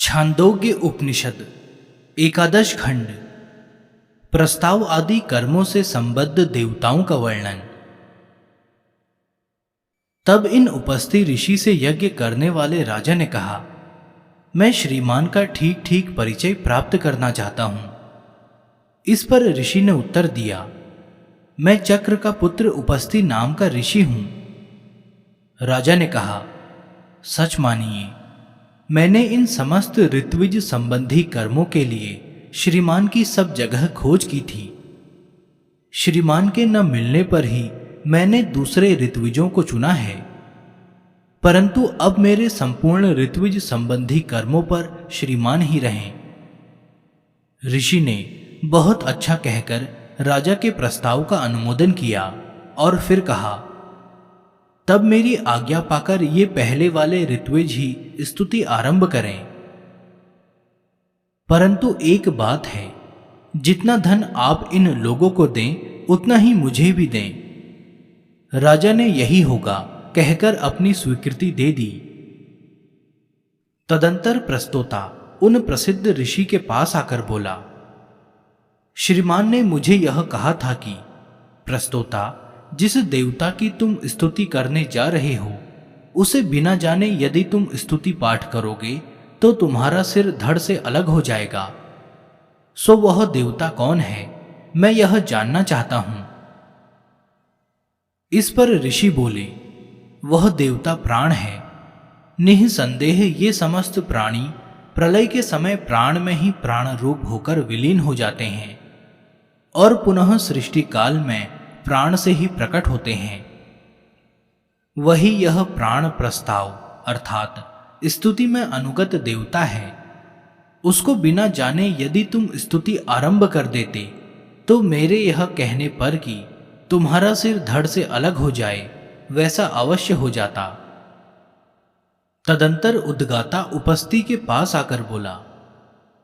छांदोग्य उपनिषद एकादश खंड प्रस्ताव आदि कर्मों से संबद्ध देवताओं का वर्णन। तब इन उपस्थित ऋषि से यज्ञ करने वाले राजा ने कहा, मैं श्रीमान का ठीक ठीक परिचय प्राप्त करना चाहता हूं। इस पर ऋषि ने उत्तर दिया, मैं चक्र का पुत्र उपस्थित नाम का ऋषि हूं। राजा ने कहा, सच मानिए, मैंने इन समस्त ऋत्विज संबंधी कर्मों के लिए श्रीमान की सब जगह खोज की थी। श्रीमान के न मिलने पर ही मैंने दूसरे ऋत्विजों को चुना है, परंतु अब मेरे संपूर्ण ऋत्विज संबंधी कर्मों पर श्रीमान ही रहें। ऋषि ने बहुत अच्छा कहकर राजा के प्रस्ताव का अनुमोदन किया और फिर कहा, तब मेरी आज्ञा पाकर ये पहले वाले ऋत्विज ही स्तुति आरंभ करें। परंतु एक बात है, जितना धन आप इन लोगों को दें उतना ही मुझे भी दें। राजा ने यही होगा कहकर अपनी स्वीकृति दे दी। तदंतर प्रस्तोता उन प्रसिद्ध ऋषि के पास आकर बोला, श्रीमान ने मुझे यह कहा था कि प्रस्तोता, जिस देवता की तुम स्तुति करने जा रहे हो, उसे बिना जाने यदि तुम स्तुति पाठ करोगे तो तुम्हारा सिर धड़ से अलग हो जाएगा। सो वह देवता कौन है, मैं यह जानना चाहता हूं। इस पर ऋषि बोले, वह देवता प्राण है। निःसंदेह ये समस्त प्राणी प्रलय के समय प्राण में ही प्राण रूप होकर विलीन हो जाते हैं और पुनः सृष्टि काल में प्राण से ही प्रकट होते हैं। वही यह प्राण प्रस्ताव अर्थात स्तुति में अनुगत देवता है। उसको बिना जाने यदि तुम स्तुति आरंभ कर देते तो मेरे यह कहने पर कि तुम्हारा सिर धड़ से अलग हो जाए वैसा अवश्य हो जाता। तदंतर उद्गाता उपस्थिति के पास आकर बोला,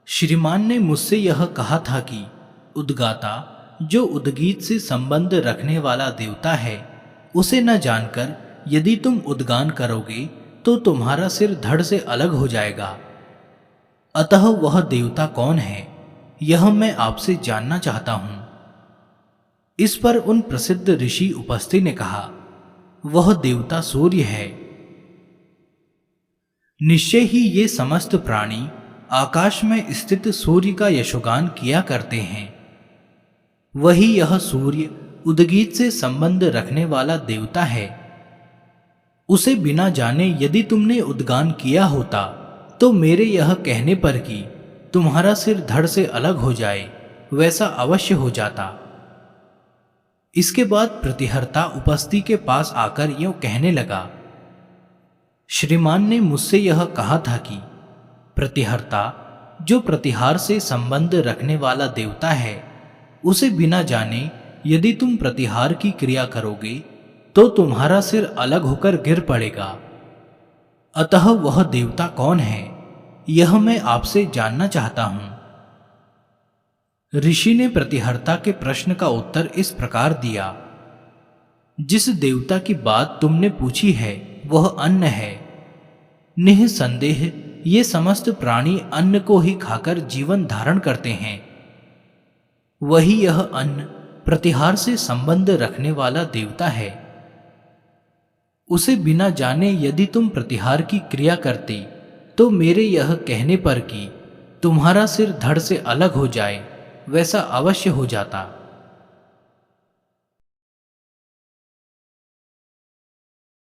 श्रीमान ने मुझसे यह कहा था कि उद्गाता, जो उद्गीत से संबंध रखने वाला देवता है, उसे न जानकर यदि तुम उद्गान करोगे तो तुम्हारा सिर धड़ से अलग हो जाएगा। अतः वह देवता कौन है, यह मैं आपसे जानना चाहता हूं। इस पर उन प्रसिद्ध ऋषि उपस्थित ने कहा, वह देवता सूर्य है। निश्चय ही ये समस्त प्राणी आकाश में स्थित सूर्य का यशोगान किया करते हैं। वही यह सूर्य उद्गीत से संबंध रखने वाला देवता है। उसे बिना जाने यदि तुमने उद्गान किया होता तो मेरे यह कहने पर कि तुम्हारा सिर धड़ से अलग हो जाए वैसा अवश्य हो जाता। इसके बाद प्रतिहर्ता उपस्थिति के पास आकर यूं कहने लगा, श्रीमान ने मुझसे यह कहा था कि प्रतिहर्ता, जो प्रतिहार से संबंध रखने वाला देवता है, उसे बिना जाने यदि तुम प्रतिहार की क्रिया करोगे तो तुम्हारा सिर अलग होकर गिर पड़ेगा। अतः वह देवता कौन है, यह मैं आपसे जानना चाहता हूं। ऋषि ने प्रतिहर्ता के प्रश्न का उत्तर इस प्रकार दिया, जिस देवता की बात तुमने पूछी है वह अन्न है। निःसंदेह ये समस्त प्राणी अन्न को ही खाकर जीवन धारण करते हैं। वही यह अन्न प्रतिहार से संबंध रखने वाला देवता है। उसे बिना जाने यदि तुम प्रतिहार की क्रिया करते तो मेरे यह कहने पर कि तुम्हारा सिर धड़ से अलग हो जाए वैसा अवश्य हो जाता।